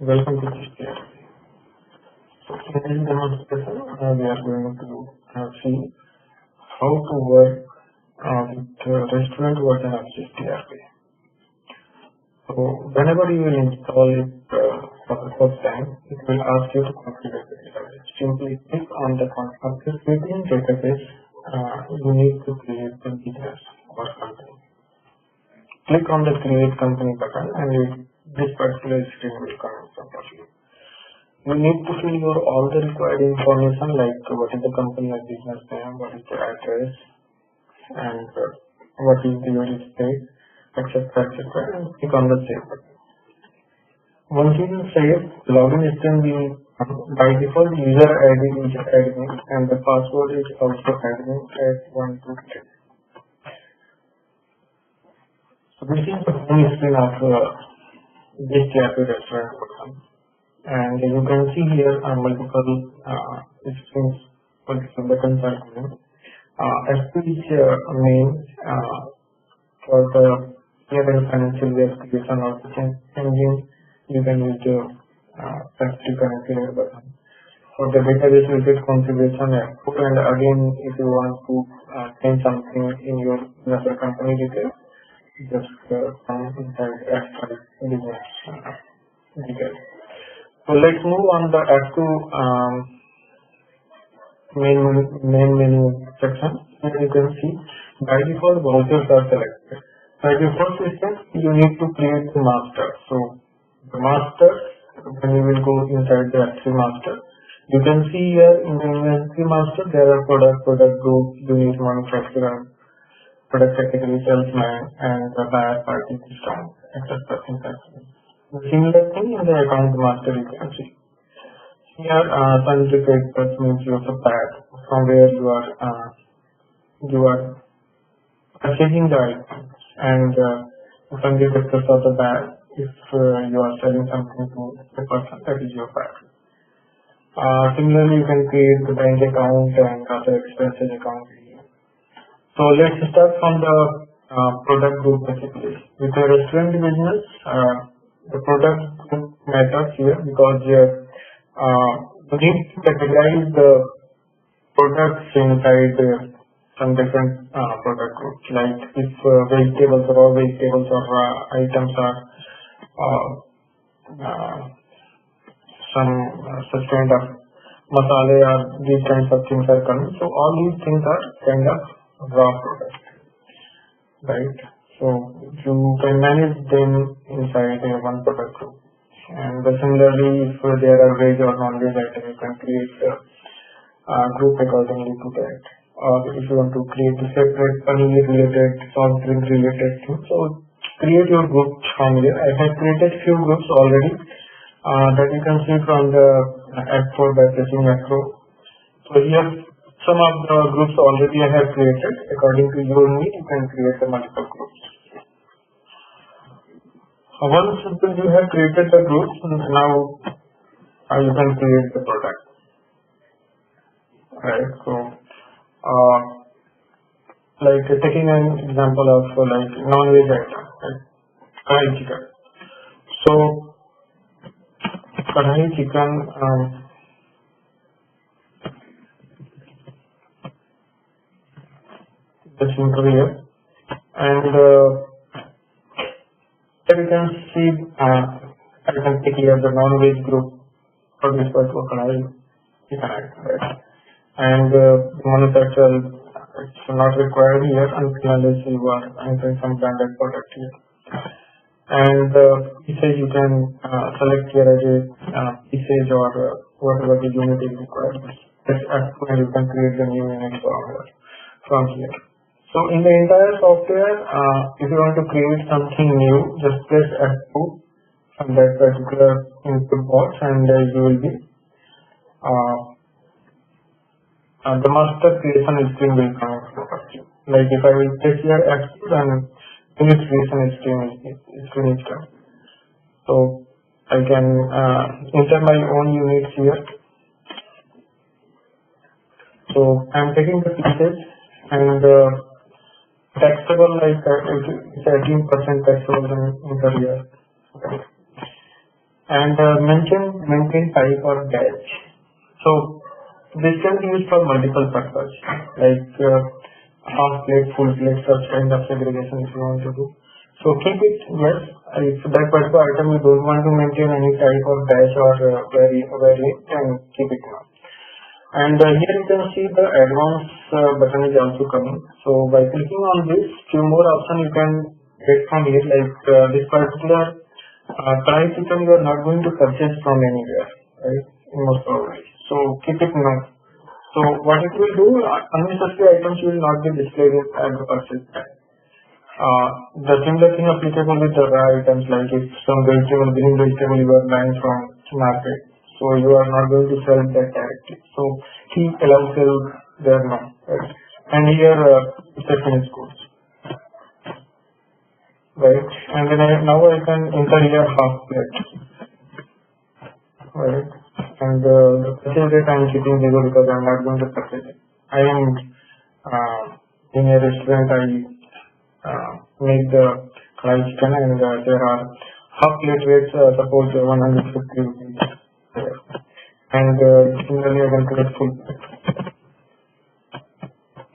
Welcome to GistERP. So in this demonstration, we are going to see how to work with restaurant version of GistERP. So whenever you will install it for the first time, it will ask you to configure the database. Simply click on the configure within database. You need to create the business or company. Click on the create company button and this particular screen will come in front of you. You need to fill your all the required information like what is the company or business name, what is the address, and what is your state, etc. and click on the save button. Once you will save, login screen will by default user ID is admin and the password is also admin at 123. So this is the home screen of GistERP restaurant version, and you can see here multiple screens, multiple buttons are coming. As to each main for the year and financial year creation of the engine, you can use the factory configure button. For the database related configuration, and again if you want to change something in your another company details, just come inside F5 business details. So let's move on the F2 main menu section. Here you can see by default vouchers are selected. By the first step, you need to create the master. So the master, when you will go inside the F3 master, you can see here in the inventory master there are product group, unit, manufacturer, product category, salesman, and the buyer party discount, etc. The similar thing in the account master you can see. Here, sundry creditors means your supplier from where you are purchasing the item, and sundry creditors of the buyer if you are selling something to the person that is your buyer. Similarly, you can create the bank account and other expenses account. So let's start from the product group basically. With the restaurant business, the product group matters here because you need to categorize the products inside some different product groups. Like if vegetables or raw vegetables or items are some such kind of masala or these kinds of things are coming. So all these things are kind of raw product, right? So you can manage them inside one product group. And similarly, if there are veg or non-veg items, you can create a group accordingly to that. Or if you want to create a separate paneer related, soft drink related thing, so create your group from here. I have created few groups already that you can see from the F4 by pressing F4. So here some of the groups already I have created. According to your need, you can create the multiple groups. Once you have created the groups, now you can create the product. Right. So, like taking an example of like non-veg item, like kadai chicken. So, kadai chicken. Just here, and here you can see I can take here the non-veg group for this particular kadai chicken, right? And manufacturer it's not required here unless you are entering some branded product here. And usage you can select here as a usage or whatever the unit is required. And you can create the new unit from here. So in the entire software, if you want to create something new, just press F2 on that particular input box, and you will be the master creation screen will come in front of you. Like if I will press here F2, then unit creation screen is come. So I can enter my own units here. So I'm taking the pieces and taxable, like it's 18% taxable in per year. and maintain type or batch. So this can be used for multiple purposes, like half plate, full plate, such kind of segregation if you want to do. So keep it, yes, if that particular item you don't want to maintain any type of batch or variant, then keep it now. And here you can see the advanced button is also coming. So by clicking on this, few more options you can get from here, like this particular price item you are not going to purchase from anywhere, right? Most probably. So keep it now. So what it will do, unnecessary items will not be displayed at the purchase time. The similar thing applicable with the raw items, like if some vegetable, green vegetable you are buying from market, so you are not going to sell that directly. So he allows sale there now, right? And here it's a finished goods, right? And then now I can enter here half plate, right? And the purchase rate I am keeping 0 because I am not going to purchase it. I am in a restaurant, I make the fried chicken, and there are half plate rates, suppose 150 rupees there. And similarly I can create full plate,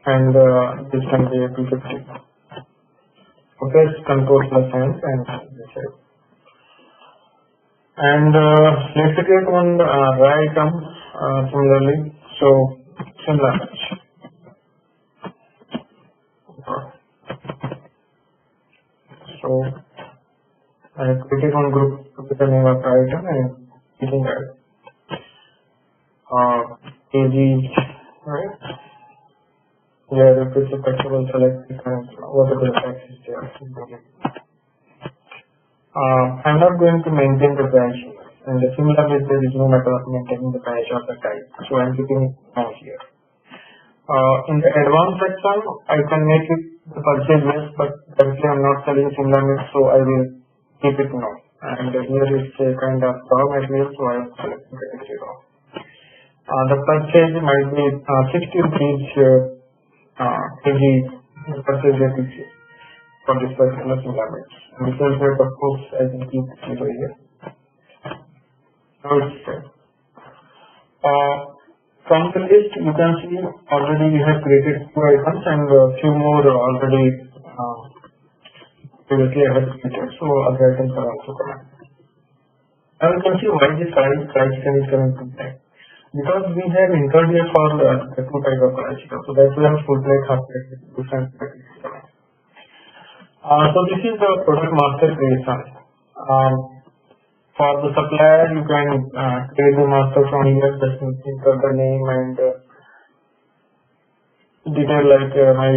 and this can be 250. Okay, control plus and this is. And let's create one raw item similarly. So similar match. So I created one group with the name of the item and hitting that AG, right? Here if it's a taxable, select it and whatever the tax is there. I'm not going to maintain the branch, and similarly there is no matter of maintaining the branch or the type, so I'm keeping it now here. In the advanced section, I can make it the purchase list, but currently I'm not selling similar mix, so I will keep it now. And here is a kind of raw material, so I am selecting the raw. The purchase might be 60 rupees kg purchase rate is for this particular similar mix. And this is rate, of course, I can keep it over here. Now it's set. From the list, you can see already we have created 2 items and few more already previously I have created, so other items are also coming. Now you can see why this fried chicken is coming to play. Because we have entered here for the 2 types of fried chicken, so that's why full plate, half plate, different plate. So this is the product master creation. For the supplier, you can create the master from here, just enter the name and detail like my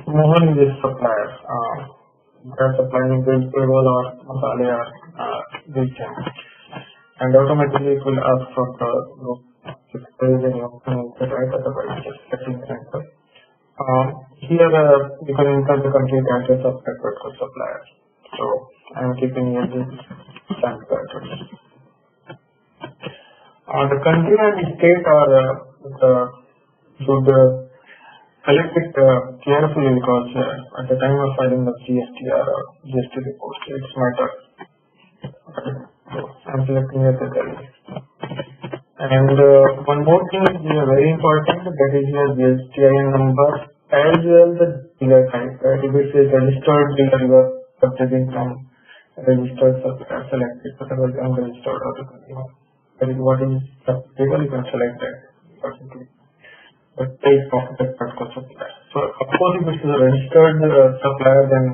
Mohan is this supplier. They are supplying vegetable or masala or this thing. And automatically it will ask for the group if there is any option inside, right? Otherwise just setting enter. Here you can enter the complete address of that particular supplier. So I am keeping here this sample address. The country and state are should select it carefully because at the time of filing the GSTR or GST report, it's matter. So I am selecting here the Delhi. And one more thing is very important, that is your GSTIN number as well the dealer type. If it is registered dealer, you are purchasing from registered supplier, select it, whatever is unregistered or the consumer. That is what is applicable, you can select that particularly. The type of that particular supplier. So of course if it is a registered supplier, then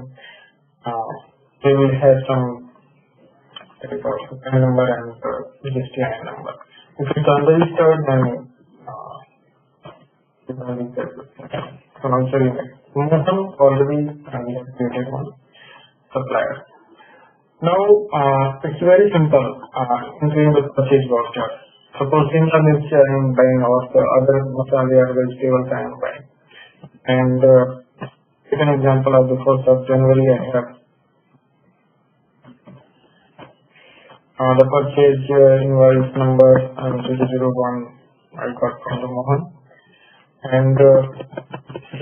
they will have some type of PAN number and GSTIN number. If it's unregistered, then you can leave that. So now showing it. Mohan already we have created one supplier. Now it's very simple entering the purchase voucher. Suppose similar milk I am buying or the other masala or vegetables I am buying. And take an example of the 1st of January I have the purchase invoice number 001 I got from the Mohan. And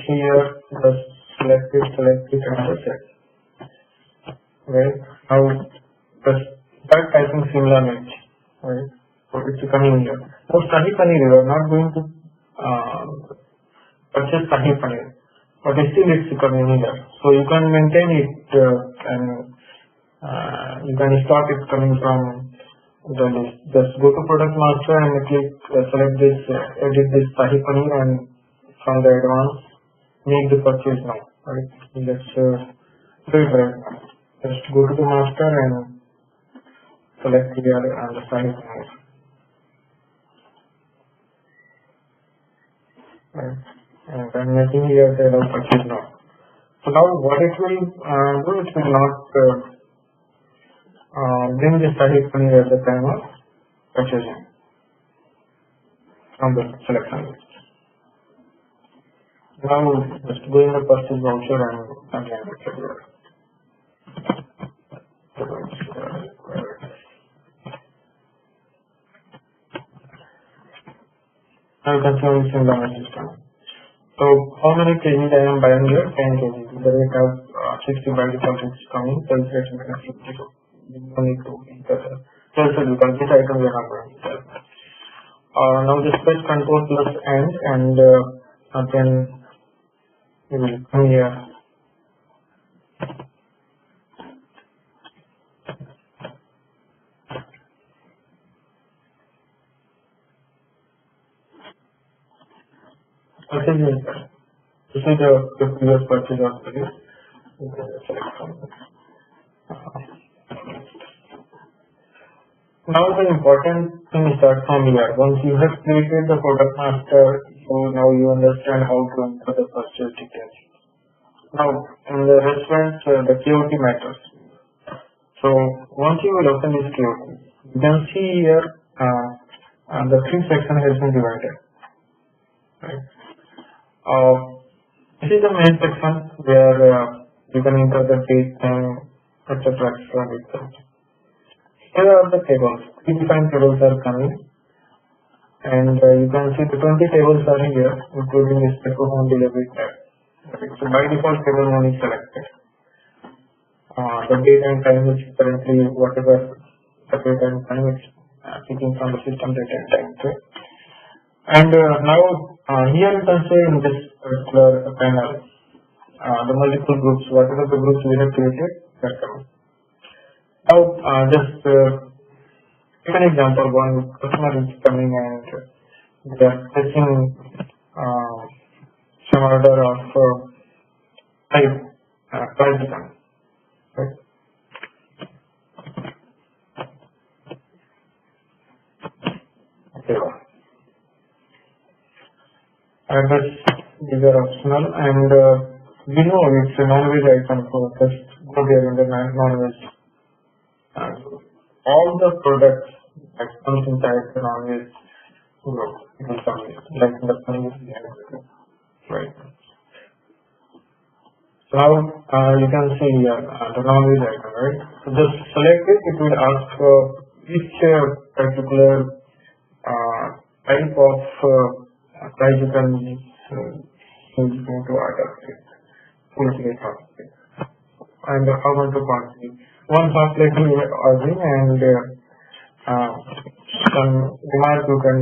here just select it and that's it. Right? Now just start typing similar names, right? So it's coming here. So Shahi Paneer, you are not going to purchase Shahi Paneer, but still it's coming here. So you can maintain it and you can start it coming from the list. Just go to product master and click select this, edit this Shahi Paneer, and from the advanced make the purchase now. Right? Let's do it right now. Just go to the master and select here and the Shahi Paneer. Right. And I'm making here the allow purchase now. So now what it will do, it will not bring the Shahi Paneer at the time of purchasing from the selection list. Now just go in the purchase voucher and again check here. Now you can see only similar message coming. So how many kgs I am buying here? 10 kg. The rate of 60 by default is coming. Sales rate is 52. You don't need to enter the sales rate because this item we are not going to sell. Now just press Control plus End and then you will come here. This is the previous purchase of the list. You can select from this. Now the important thing starts from here. Once you have created the product master, so now you understand how to enter the purchase details. Now in the restaurant, the KOT matters. So once you will open this KOT, you can see here the three sections has been divided. Right. This is the main section where you can enter the date, time, etc. Here are the tables. Predefined tables are coming, and you can see the 20 tables are here, including respect to home delivery tab. Okay. So by default, table 1 is selected. The date and time is currently whatever the date and time is taking from the system date and time. Okay. And now here you can say in this particular panel the multiple groups, whatever the groups we have created, they are coming. Now just take an example. One customer is coming and they are placing some order of 5 items. Right? Okay. These are optional, and we know it's a non-veg item, so just go there in the non-veg. All the products that comes inside the non-veg group will come here, like in the paneer, right? So now you can see here the non-veg item, right? So just select it. It will ask which particular type of price you can use to order it, full plate half plate, and how much the quantity. One half plate you are ordering, and some remark you can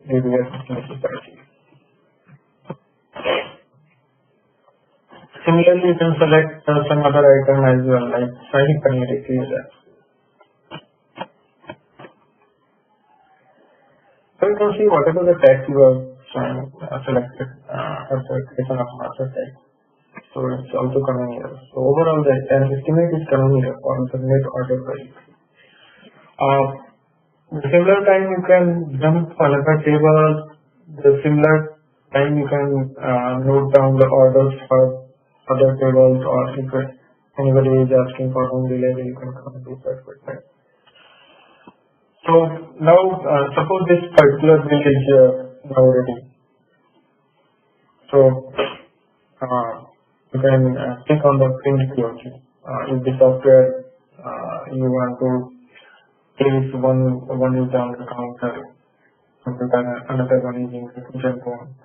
give your necessity. Similarly, you can select some other item as well, like Shahi Paneer if you use that. So you can see whatever the tax you have selected at the creation of master tax. So it's also coming here. So overall the estimate is coming here for the net order price. The similar time you can jump to another table. The similar time you can note down the orders for other tables, or if anybody is asking for home delivery, you can come to that website. So now suppose this particular bill is now ready. So you can click on the print POC. If the software you want to place one is down the counter, another one is in the kitchen phone.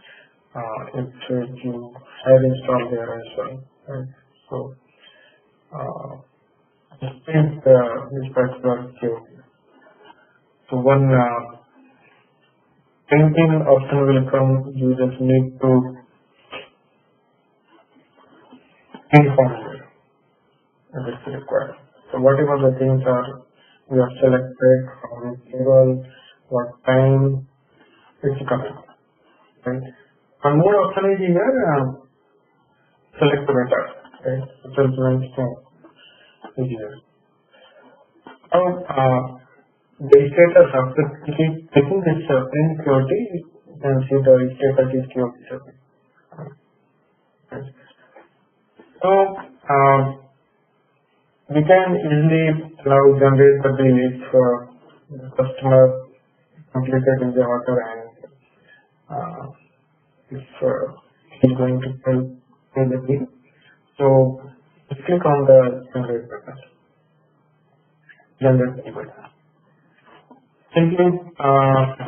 If you have installed there as well. Right? So print this particular queue. So one printing option will come. You just need to inform it. This is required. So whatever the things are we have selected from the table, what time it's coming. Right? One more option is here, select the meta. Right? Settlement is here. Now the status after taking this print QoT, you can see the status is QoT. Right? So we can easily now generate the bill if the customer completed in the order and if he's going to pay the bill. So just click on the generate button. Generate the button. Simply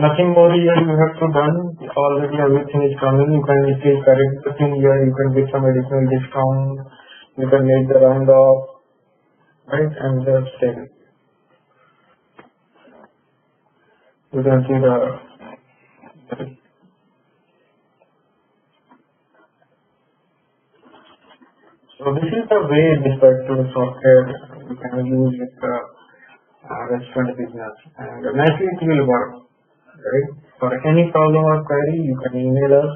nothing more here you have to done. Already everything is coming. You can easily correct the thing here. You can get some additional discount. You can make the round off. Right, and just save it. You can see so this is the way this particular software you can use with the restaurant business, and nicely it will work. Right? For any problem or query, you can email us,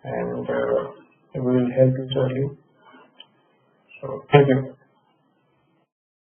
and we will help you shortly. So thank you.